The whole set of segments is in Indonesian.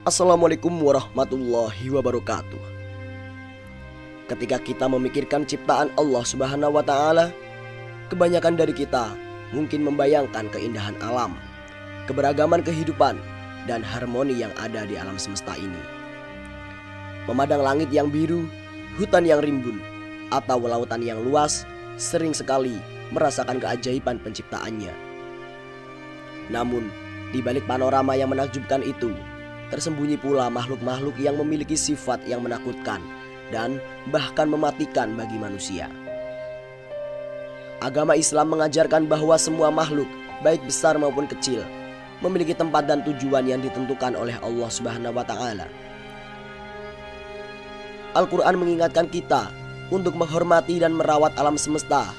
Assalamualaikum warahmatullahi wabarakatuh. Ketika kita memikirkan ciptaan Allah Subhanahu wa Ta'ala, kebanyakan dari kita mungkin membayangkan keindahan alam, keberagaman kehidupan, dan harmoni yang ada di alam semesta ini. Memandang langit yang biru, hutan yang rimbun, atau lautan yang luas, sering sekali merasakan keajaiban penciptaannya. Namun, di balik panorama yang menakjubkan itu, tersembunyi pula makhluk-makhluk yang memiliki sifat yang menakutkan dan bahkan mematikan bagi manusia. Agama Islam mengajarkan bahwa semua makhluk, baik besar maupun kecil, memiliki tempat dan tujuan yang ditentukan oleh Allah Subhanahu wa Ta'ala. Al-Quran mengingatkan kita untuk menghormati dan merawat alam semesta,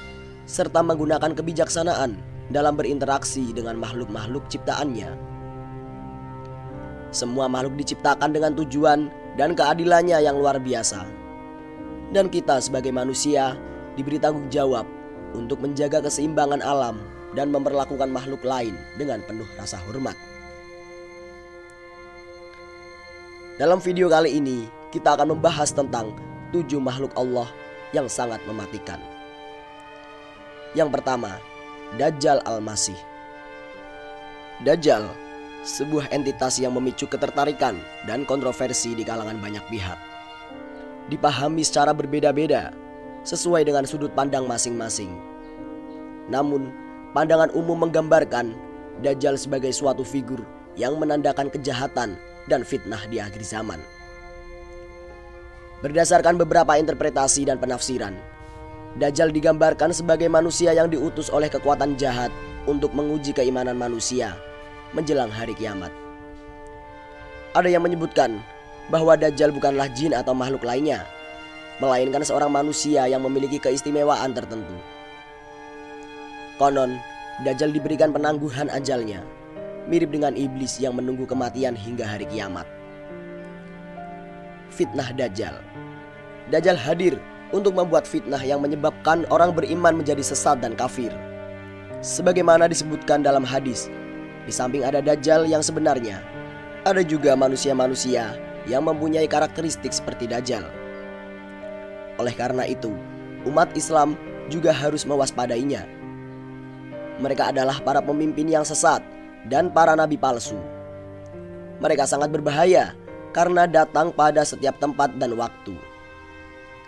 serta menggunakan kebijaksanaan dalam berinteraksi dengan makhluk-makhluk ciptaannya. Semua makhluk diciptakan dengan tujuan dan keadilannya yang luar biasa. Dan kita sebagai manusia diberi tanggung jawab untuk menjaga keseimbangan alam dan memperlakukan makhluk lain dengan penuh rasa hormat. Dalam video kali ini, kita akan membahas tentang 7 makhluk Allah yang sangat mematikan. Yang pertama, Dajjal Al-Masih. Dajjal, sebuah entitas yang memicu ketertarikan dan kontroversi di kalangan banyak pihak. Dipahami secara berbeda-beda sesuai dengan sudut pandang masing-masing. Namun, pandangan umum menggambarkan Dajjal sebagai suatu figur yang menandakan kejahatan dan fitnah di akhir zaman. Berdasarkan beberapa interpretasi dan penafsiran, Dajjal digambarkan sebagai manusia yang diutus oleh kekuatan jahat untuk menguji keimanan manusia menjelang hari kiamat. Ada yang menyebutkan bahwa Dajjal bukanlah jin atau makhluk lainnya, melainkan seorang manusia yang memiliki keistimewaan tertentu. Konon, Dajjal diberikan penangguhan ajalnya, mirip dengan iblis yang menunggu kematian hingga hari kiamat. Fitnah Dajjal. Dajjal hadir untuk membuat fitnah yang menyebabkan orang beriman menjadi sesat dan kafir. Sebagaimana disebutkan dalam hadis, di samping ada Dajjal yang sebenarnya, ada juga manusia-manusia yang mempunyai karakteristik seperti Dajjal. Oleh karena itu, umat Islam juga harus mewaspadainya. Mereka adalah para pemimpin yang sesat dan para nabi palsu. Mereka sangat berbahaya karena datang pada setiap tempat dan waktu.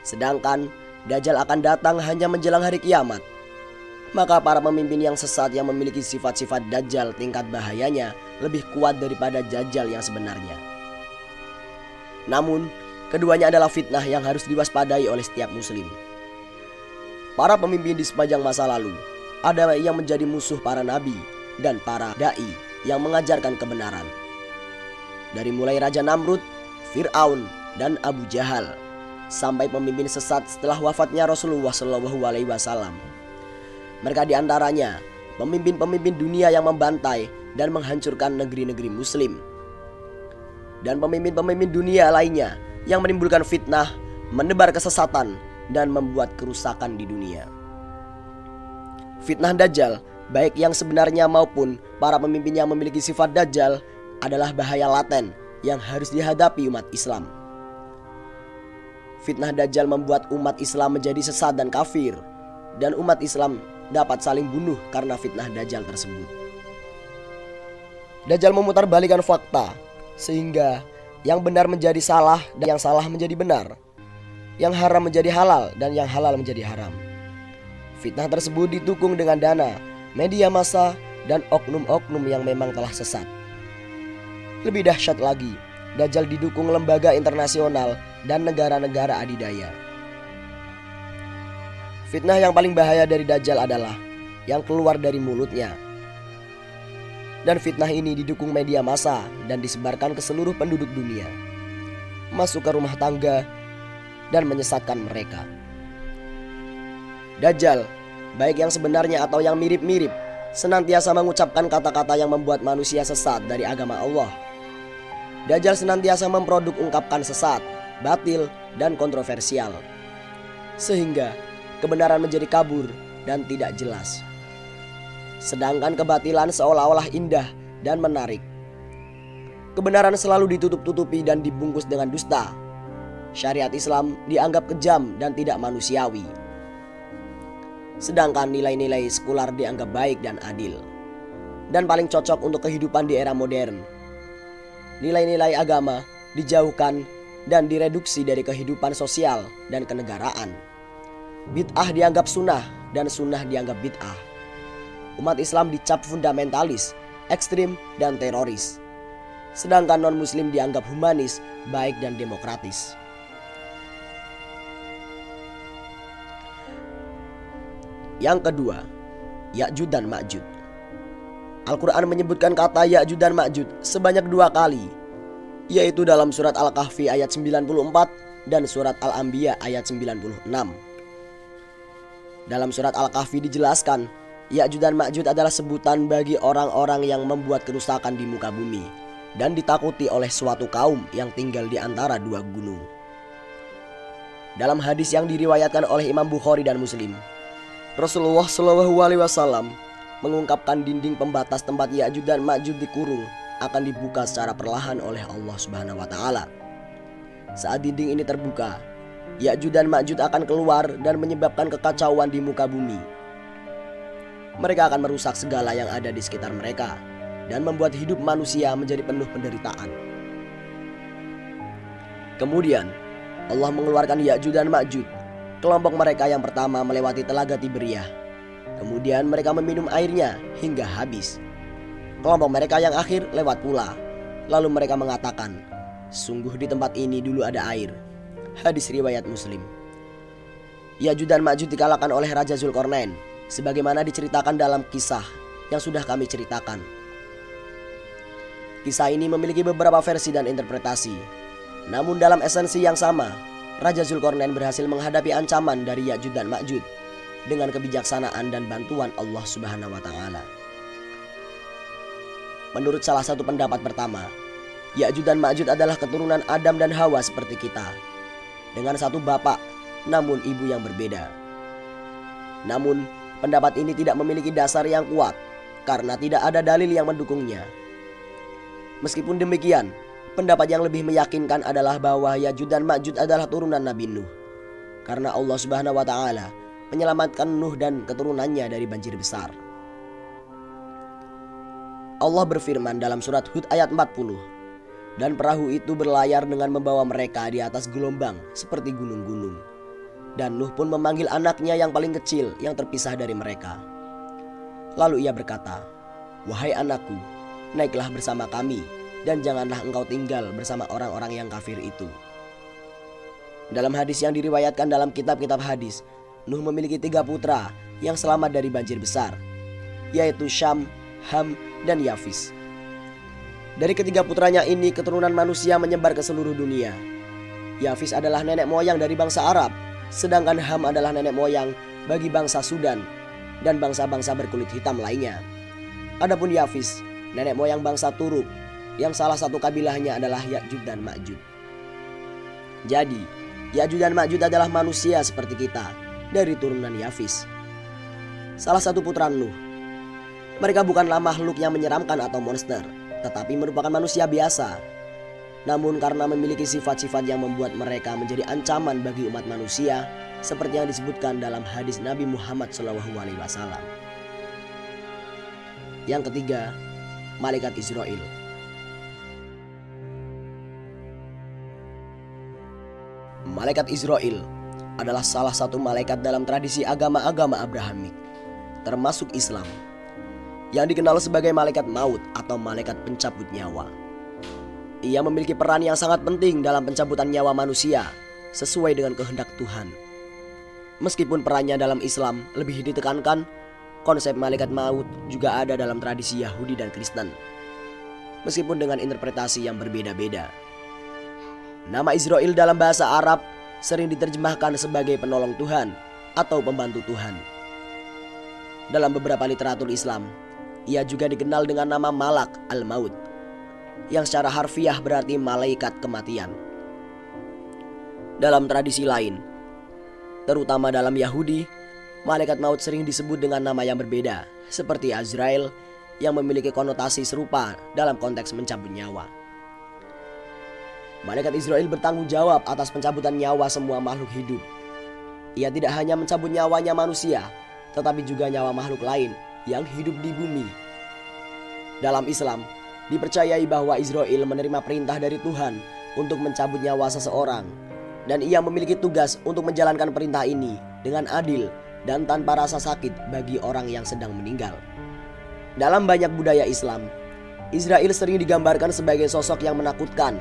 Sedangkan Dajjal akan datang hanya menjelang hari kiamat. Maka para pemimpin yang sesat yang memiliki sifat-sifat Dajjal tingkat bahayanya lebih kuat daripada Dajjal yang sebenarnya. Namun, keduanya adalah fitnah yang harus diwaspadai oleh setiap muslim. Para pemimpin di sepanjang masa lalu ada yang menjadi musuh para nabi dan para da'i yang mengajarkan kebenaran. Dari mulai Raja Namrud, Fir'aun, dan Abu Jahal, sampai pemimpin sesat setelah wafatnya Rasulullah SAW. Mereka diantaranya pemimpin-pemimpin dunia yang membantai dan menghancurkan negeri-negeri muslim, dan pemimpin-pemimpin dunia lainnya yang menimbulkan fitnah, menebar kesesatan, dan membuat kerusakan di dunia. Fitnah Dajjal, baik yang sebenarnya maupun para pemimpin yang memiliki sifat Dajjal, adalah bahaya laten yang harus dihadapi umat Islam. Fitnah Dajjal membuat umat Islam menjadi sesat dan kafir, dan umat Islam dapat saling bunuh karena fitnah Dajjal tersebut. Dajjal memutarbalikkan fakta, sehingga yang benar menjadi salah dan yang salah menjadi benar, yang haram menjadi halal dan yang halal menjadi haram. Fitnah tersebut didukung dengan dana, media massa, dan oknum-oknum yang memang telah sesat. Lebih dahsyat lagi, Dajjal didukung lembaga internasional dan negara-negara adidaya. Fitnah yang paling bahaya dari Dajjal adalah yang keluar dari mulutnya. Dan fitnah ini didukung media massa dan disebarkan ke seluruh penduduk dunia, masuk ke rumah tangga dan menyesatkan mereka. Dajjal, baik yang sebenarnya atau yang mirip-mirip, senantiasa mengucapkan kata-kata yang membuat manusia sesat dari agama Allah. Dajjal senantiasa memproduk ungkapan sesat, batil, dan kontroversial, sehingga kebenaran menjadi kabur dan tidak jelas. Sedangkan kebatilan seolah-olah indah dan menarik. Kebenaran selalu ditutup-tutupi dan dibungkus dengan dusta. Syariat Islam dianggap kejam dan tidak manusiawi. Sedangkan nilai-nilai sekular dianggap baik dan adil, dan paling cocok untuk kehidupan di era modern. Nilai-nilai agama dijauhkan dan direduksi dari kehidupan sosial dan kenegaraan. Bid'ah dianggap sunnah dan sunnah dianggap bid'ah. Umat Islam dicap fundamentalis, ekstrim, dan teroris. Sedangkan non-muslim dianggap humanis, baik, dan demokratis. Yang kedua, Ya'juj dan Ma'juj. Al-Quran menyebutkan kata Ya'juj dan Ma'juj sebanyak 2 kali, yaitu dalam surat Al-Kahfi ayat 94 dan surat Al-Anbiya ayat 96. Dalam surat Al-Kahfi dijelaskan, Ya'juj dan Ma'juj adalah sebutan bagi orang-orang yang membuat kerusakan di muka bumi dan ditakuti oleh suatu kaum yang tinggal di antara 2 gunung. Dalam hadis yang diriwayatkan oleh Imam Bukhari dan Muslim, Rasulullah SAW mengungkapkan dinding pembatas tempat Ya'juj dan Ma'juj dikurung akan dibuka secara perlahan oleh Allah Subhanahu wa taala. Saat dinding ini terbuka, Ya'juj dan Ma'juj akan keluar dan menyebabkan kekacauan di muka bumi. Mereka akan merusak segala yang ada di sekitar mereka dan membuat hidup manusia menjadi penuh penderitaan. Kemudian Allah mengeluarkan Ya'juj dan Ma'juj. Kelompok mereka yang pertama melewati telaga Tiberiyah. Kemudian mereka meminum airnya hingga habis. Kelompok mereka yang akhir lewat pula. Lalu mereka mengatakan, "Sungguh di tempat ini dulu ada air." Hadis riwayat Muslim. Ya'juj dan Ma'juj dikalahkan oleh Raja Zulkarnain, sebagaimana diceritakan dalam kisah yang sudah kami ceritakan. Kisah ini memiliki beberapa versi dan interpretasi. Namun dalam esensi yang sama, Raja Zulkarnain berhasil menghadapi ancaman dari Ya'juj dan Ma'juj dengan kebijaksanaan dan bantuan Allah Subhanahu wa taala. Menurut salah satu pendapat pertama, Ya'juj dan Ma'juj adalah keturunan Adam dan Hawa seperti kita, dengan satu bapak namun ibu yang berbeda. Namun pendapat ini tidak memiliki dasar yang kuat karena tidak ada dalil yang mendukungnya. Meskipun demikian, pendapat yang lebih meyakinkan adalah bahwa Ya'juj dan Ma'juj adalah turunan Nabi Nuh, karena Allah Subhanahu wa taala menyelamatkan Nuh dan keturunannya dari banjir besar. Allah berfirman dalam surat Hud ayat 40, "Dan perahu itu berlayar dengan membawa mereka di atas gelombang seperti gunung-gunung. Dan Nuh pun memanggil anaknya yang paling kecil yang terpisah dari mereka. Lalu ia berkata, 'Wahai anakku, naiklah bersama kami dan janganlah engkau tinggal bersama orang-orang yang kafir itu.'" Dalam hadis yang diriwayatkan dalam kitab-kitab hadis, Nuh memiliki 3 putra yang selamat dari banjir besar, yaitu Syam, Ham, dan Yafis. Dari ketiga putranya ini, keturunan manusia menyebar ke seluruh dunia. Yafis adalah nenek moyang dari bangsa Arab, sedangkan Ham adalah nenek moyang bagi bangsa Sudan dan bangsa-bangsa berkulit hitam lainnya. Adapun Yafis, nenek moyang bangsa Turuk, yang salah satu kabilahnya adalah Ya'juj dan Ma'juj. Jadi, Ya'juj dan Ma'juj adalah manusia seperti kita, dari turunan Yafis, salah satu putra Nuh. Mereka bukanlah makhluk yang menyeramkan atau monster, tetapi merupakan manusia biasa. Namun karena memiliki sifat-sifat yang membuat mereka menjadi ancaman bagi umat manusia, seperti yang disebutkan dalam hadis Nabi Muhammad SAW. Yang ketiga, malaikat Israel. Malaikat Israel adalah salah satu malaikat dalam tradisi agama-agama Abrahamik, termasuk Islam, yang dikenal sebagai malaikat maut atau malaikat pencabut nyawa. Ia memiliki peran yang sangat penting dalam pencabutan nyawa manusia sesuai dengan kehendak Tuhan. Meskipun perannya dalam Islam lebih ditekankan, konsep malaikat maut juga ada dalam tradisi Yahudi dan Kristen, meskipun dengan interpretasi yang berbeda-beda. Nama Israel dalam bahasa Arab sering diterjemahkan sebagai penolong Tuhan atau pembantu Tuhan. Dalam beberapa literatur Islam, ia juga dikenal dengan nama Malak al-Maut, yang secara harfiah berarti malaikat kematian. Dalam tradisi lain, terutama dalam Yahudi, malaikat maut sering disebut dengan nama yang berbeda, seperti Azrael, yang memiliki konotasi serupa dalam konteks mencabut nyawa. Malaikat Israel bertanggung jawab atas pencabutan nyawa semua makhluk hidup. Ia tidak hanya mencabut nyawanya manusia, tetapi juga nyawa makhluk lain yang hidup di bumi. Dalam Islam, dipercayai bahwa Israel menerima perintah dari Tuhan untuk mencabut nyawa seseorang, dan ia memiliki tugas untuk menjalankan perintah ini dengan adil dan tanpa rasa sakit bagi orang yang sedang meninggal. Dalam banyak budaya Islam, Israel sering digambarkan sebagai sosok yang menakutkan,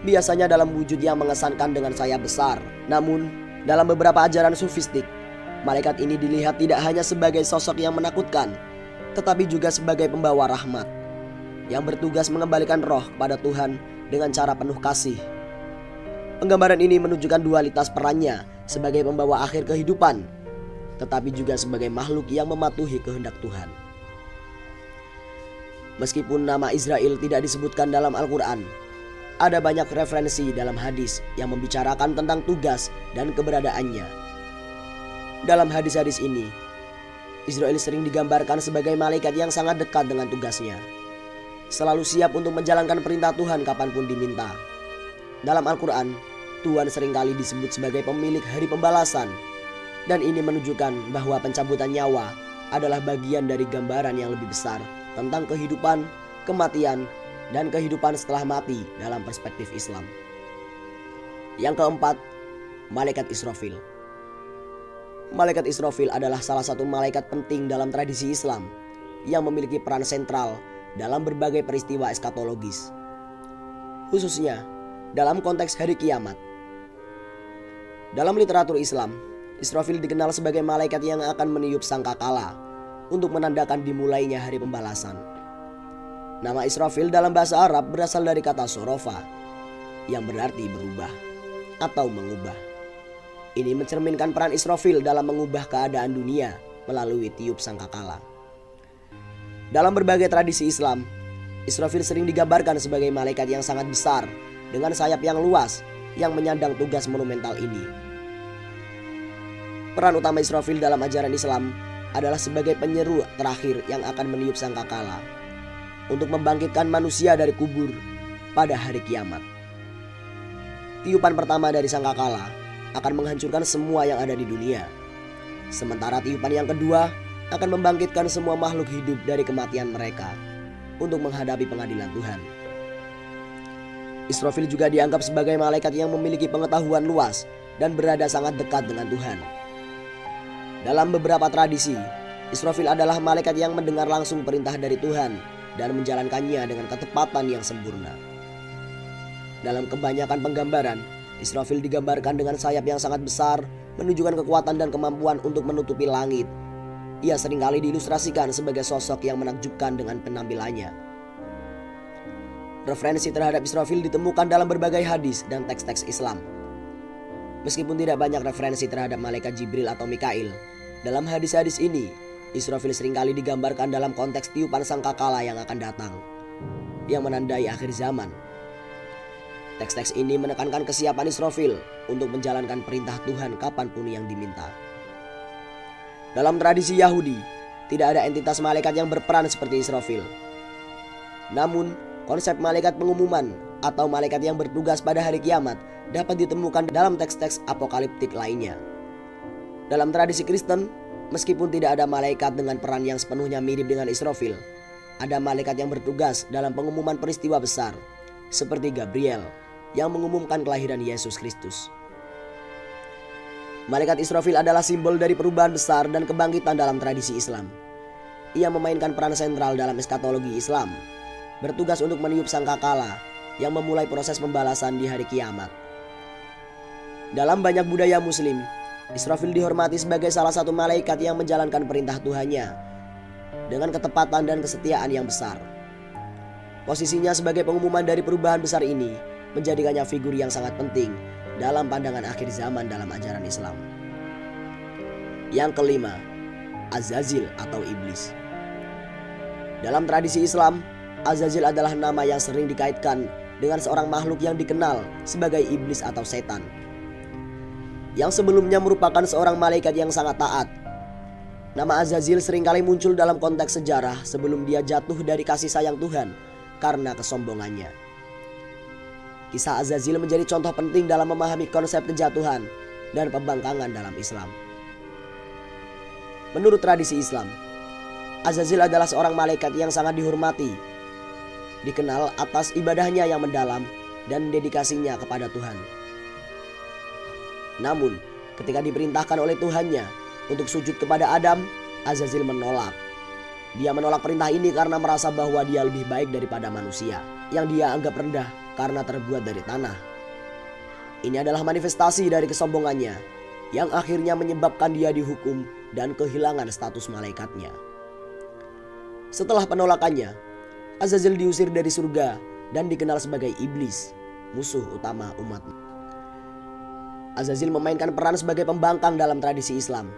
biasanya dalam wujud yang mengesankan dengan sayap besar. Namun, dalam beberapa ajaran sufistik, malaikat ini dilihat tidak hanya sebagai sosok yang menakutkan, tetapi juga sebagai pembawa rahmat, yang bertugas mengembalikan roh kepada Tuhan dengan cara penuh kasih. Penggambaran ini menunjukkan dualitas perannya sebagai pembawa akhir kehidupan, tetapi juga sebagai makhluk yang mematuhi kehendak Tuhan. Meskipun nama Israel tidak disebutkan dalam Al-Quran, ada banyak referensi dalam hadis yang membicarakan tentang tugas dan keberadaannya. Dalam hadis-hadis ini, Israel sering digambarkan sebagai malaikat yang sangat dekat dengan tugasnya, selalu siap untuk menjalankan perintah Tuhan kapanpun diminta. Dalam Al-Quran, Tuhan seringkali disebut sebagai pemilik hari pembalasan, dan ini menunjukkan bahwa pencabutan nyawa adalah bagian dari gambaran yang lebih besar tentang kehidupan, kematian, dan kehidupan setelah mati dalam perspektif Islam. Yang keempat, Malaikat Israfil. Malaikat Israfil adalah salah satu malaikat penting dalam tradisi Islam yang memiliki peran sentral dalam berbagai peristiwa eskatologis, khususnya dalam konteks hari kiamat. Dalam literatur Islam, Israfil dikenal sebagai malaikat yang akan meniup sangkakala untuk menandakan dimulainya hari pembalasan. Nama Israfil dalam bahasa Arab berasal dari kata sorofa, yang berarti berubah atau mengubah. Ini mencerminkan peran Israfil dalam mengubah keadaan dunia melalui tiup sangkakala. Dalam berbagai tradisi Islam, Israfil sering digambarkan sebagai malaikat yang sangat besar dengan sayap yang luas yang menyandang tugas monumental ini. Peran utama Israfil dalam ajaran Islam adalah sebagai penyeru terakhir yang akan meniup sangkakala untuk membangkitkan manusia dari kubur pada hari kiamat. Tiupan pertama dari sangkakala akan menghancurkan semua yang ada di dunia, sementara tiupan yang kedua akan membangkitkan semua makhluk hidup dari kematian mereka untuk menghadapi pengadilan Tuhan. Israfil juga dianggap sebagai malaikat yang memiliki pengetahuan luas dan berada sangat dekat dengan Tuhan. Dalam beberapa tradisi, Israfil adalah malaikat yang mendengar langsung perintah dari Tuhan dan menjalankannya dengan ketepatan yang sempurna. Dalam kebanyakan penggambaran, Israfil digambarkan dengan sayap yang sangat besar, menunjukkan kekuatan dan kemampuan untuk menutupi langit. Ia seringkali diilustrasikan sebagai sosok yang menakjubkan dengan penampilannya. Referensi terhadap Israfil ditemukan dalam berbagai hadis dan teks-teks Islam. Meskipun tidak banyak referensi terhadap malaikat Jibril atau Mikail, dalam hadis-hadis ini Israfil seringkali digambarkan dalam konteks tiupan sangkakala yang akan datang, yang menandai akhir zaman. Teks-teks ini menekankan kesiapan Israfil untuk menjalankan perintah Tuhan kapanpun yang diminta. Dalam tradisi Yahudi, tidak ada entitas malaikat yang berperan seperti Israfil. Namun, konsep malaikat pengumuman atau malaikat yang bertugas pada hari kiamat dapat ditemukan dalam teks-teks apokaliptik lainnya. Dalam tradisi Kristen, meskipun tidak ada malaikat dengan peran yang sepenuhnya mirip dengan Israfil, ada malaikat yang bertugas dalam pengumuman peristiwa besar, seperti Gabriel yang mengumumkan kelahiran Yesus Kristus. Malaikat Israfil adalah simbol dari perubahan besar dan kebangkitan dalam tradisi Islam. Ia memainkan peran sentral dalam eskatologi Islam, bertugas untuk meniup sangkakala yang memulai proses pembalasan di hari kiamat. Dalam banyak budaya Muslim, Israfil dihormati sebagai salah satu malaikat yang menjalankan perintah Tuhannya dengan ketepatan dan kesetiaan yang besar. Posisinya sebagai pengumuman dari perubahan besar ini menjadikannya figur yang sangat penting dalam pandangan akhir zaman dalam ajaran Islam. Yang kelima, Azazil atau Iblis. Dalam tradisi Islam, Azazil adalah nama yang sering dikaitkan dengan seorang makhluk yang dikenal sebagai iblis atau setan, yang sebelumnya merupakan seorang malaikat yang sangat taat. Nama Azazil seringkali muncul dalam konteks sejarah sebelum dia jatuh dari kasih sayang Tuhan karena kesombongannya. Kisah Azazil menjadi contoh penting dalam memahami konsep kejatuhan dan pembangkangan dalam Islam. Menurut tradisi Islam, Azazil adalah seorang malaikat yang sangat dihormati, dikenal atas ibadahnya yang mendalam dan dedikasinya kepada Tuhan. Namun, ketika diperintahkan oleh Tuhannya untuk sujud kepada Adam, Azazil menolak. Dia menolak perintah ini karena merasa bahwa dia lebih baik daripada manusia yang dia anggap rendah karena terbuat dari tanah. Ini adalah manifestasi dari kesombongannya yang akhirnya menyebabkan dia dihukum dan kehilangan status malaikatnya. Setelah penolakannya, Azazil diusir dari surga dan dikenal sebagai iblis, musuh utama umat. Azazil memainkan peran sebagai pembangkang dalam tradisi Islam.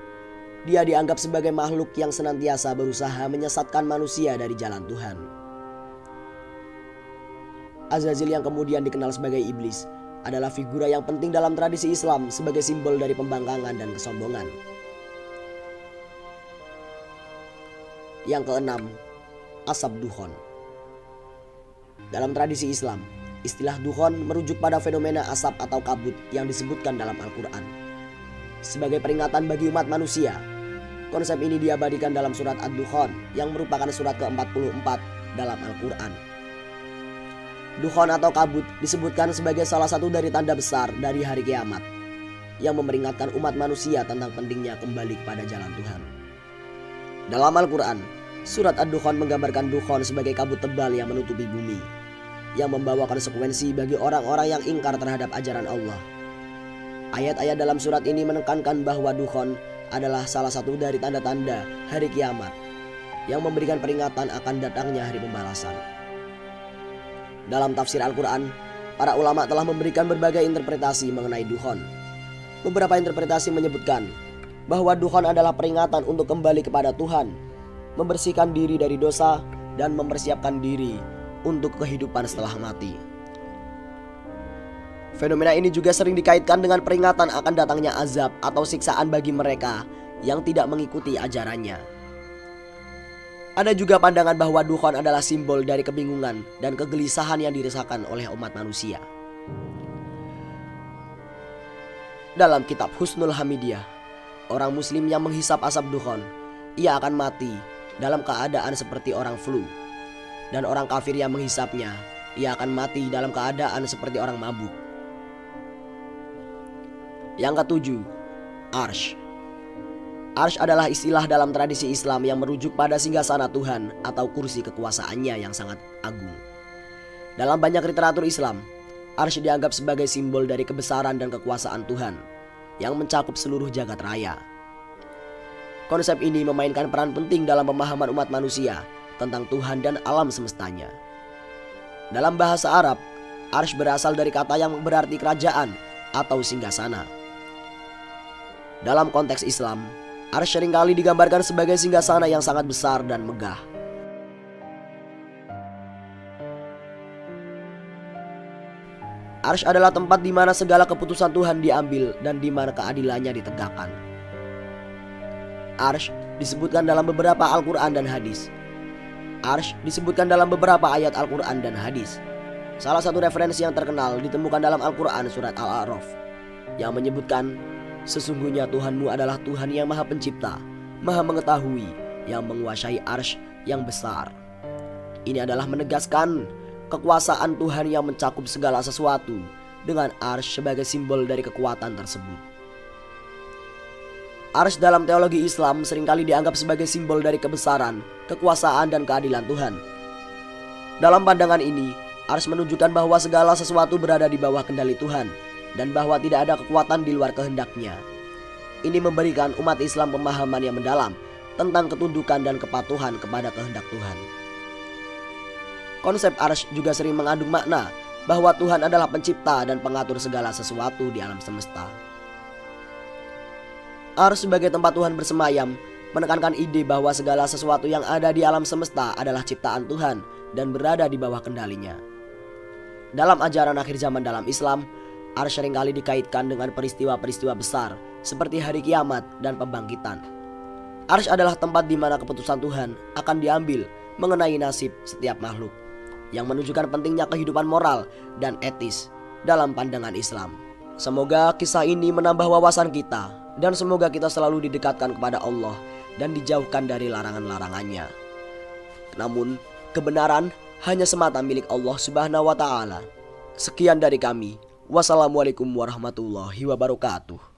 Dia dianggap sebagai makhluk yang senantiasa berusaha menyesatkan manusia dari jalan Tuhan. Azazil yang kemudian dikenal sebagai iblis adalah figura yang penting dalam tradisi Islam sebagai simbol dari pembangkangan dan kesombongan. Yang keenam, asap dukhon. Dalam tradisi Islam, istilah dukhon merujuk pada fenomena asap atau kabut yang disebutkan dalam Al-Quran. Sebagai peringatan bagi umat manusia, konsep ini diabadikan dalam surat Ad-Dukhan yang merupakan surat ke-44 dalam Al-Quran. Dukhon atau kabut disebutkan sebagai salah satu dari tanda besar dari hari kiamat yang memperingatkan umat manusia tentang pentingnya kembali kepada jalan Tuhan. Dalam Al-Quran, surat Ad-Dukhan menggambarkan dukhon sebagai kabut tebal yang menutupi bumi, yang membawa konsekuensi bagi orang-orang yang ingkar terhadap ajaran Allah. Ayat-ayat dalam surat ini menekankan bahwa dukhon adalah salah satu dari tanda-tanda hari kiamat yang memberikan peringatan akan datangnya hari pembalasan. Dalam tafsir Al-Quran, para ulama telah memberikan berbagai interpretasi mengenai dukhon. Beberapa interpretasi menyebutkan bahwa dukhon adalah peringatan untuk kembali kepada Tuhan, membersihkan diri dari dosa, dan mempersiapkan diri untuk kehidupan setelah mati. Fenomena ini juga sering dikaitkan dengan peringatan akan datangnya azab atau siksaan bagi mereka yang tidak mengikuti ajarannya. Ada juga pandangan bahwa dukhon adalah simbol dari kebingungan dan kegelisahan yang dirasakan oleh umat manusia. Dalam kitab Husnul Hamidiyah, orang muslim yang menghisap asap dukhon, ia akan mati dalam keadaan seperti orang flu. Dan orang kafir yang menghisapnya, ia akan mati dalam keadaan seperti orang mabuk. Yang ketujuh, Arsy. Arsy adalah istilah dalam tradisi Islam yang merujuk pada singgasana Tuhan atau kursi kekuasaannya yang sangat agung. Dalam banyak literatur Islam, Arsy dianggap sebagai simbol dari kebesaran dan kekuasaan Tuhan yang mencakup seluruh jagat raya. Konsep ini memainkan peran penting dalam pemahaman umat manusia tentang Tuhan dan alam semestanya. Dalam bahasa Arab, Arsy berasal dari kata yang berarti kerajaan atau singgasana. Dalam konteks Islam, Arsy seringkali digambarkan sebagai singgasana yang sangat besar dan megah. Arsy adalah tempat di mana segala keputusan Tuhan diambil dan di mana keadilannya ditegakkan. Arsy disebutkan dalam beberapa Al-Quran dan hadis. Arsy disebutkan dalam beberapa ayat Al-Quran dan hadis. Salah satu referensi yang terkenal ditemukan dalam Al-Quran surat Al-A'raf yang menyebutkan, sesungguhnya Tuhanmu adalah Tuhan yang maha pencipta, maha mengetahui, yang menguasai Arsy yang besar. Ini adalah menegaskan kekuasaan Tuhan yang mencakup segala sesuatu, dengan Arsy sebagai simbol dari kekuatan tersebut. Arsy dalam teologi Islam seringkali dianggap sebagai simbol dari kebesaran, kekuasaan, dan keadilan Tuhan. Dalam pandangan ini, Arsy menunjukkan bahwa segala sesuatu berada di bawah kendali Tuhan dan bahwa tidak ada kekuatan di luar kehendaknya. Ini memberikan umat Islam pemahaman yang mendalam tentang ketundukan dan kepatuhan kepada kehendak Tuhan. Konsep Arsy juga sering mengandung makna bahwa Tuhan adalah pencipta dan pengatur segala sesuatu di alam semesta. Arsy sebagai tempat Tuhan bersemayam menekankan ide bahwa segala sesuatu yang ada di alam semesta adalah ciptaan Tuhan dan berada di bawah kendalinya. Dalam ajaran akhir zaman dalam Islam, Arsy seringkali dikaitkan dengan peristiwa-peristiwa besar seperti hari kiamat dan pembangkitan. Arsy adalah tempat di mana keputusan Tuhan akan diambil mengenai nasib setiap makhluk, yang menunjukkan pentingnya kehidupan moral dan etis dalam pandangan Islam. Semoga kisah ini menambah wawasan kita, dan semoga kita selalu didekatkan kepada Allah dan dijauhkan dari larangan-larangannya. Namun, kebenaran hanya semata milik Allah Subhanahu wa Ta'ala. Sekian dari kami. Wassalamualaikum warahmatullahi wabarakatuh.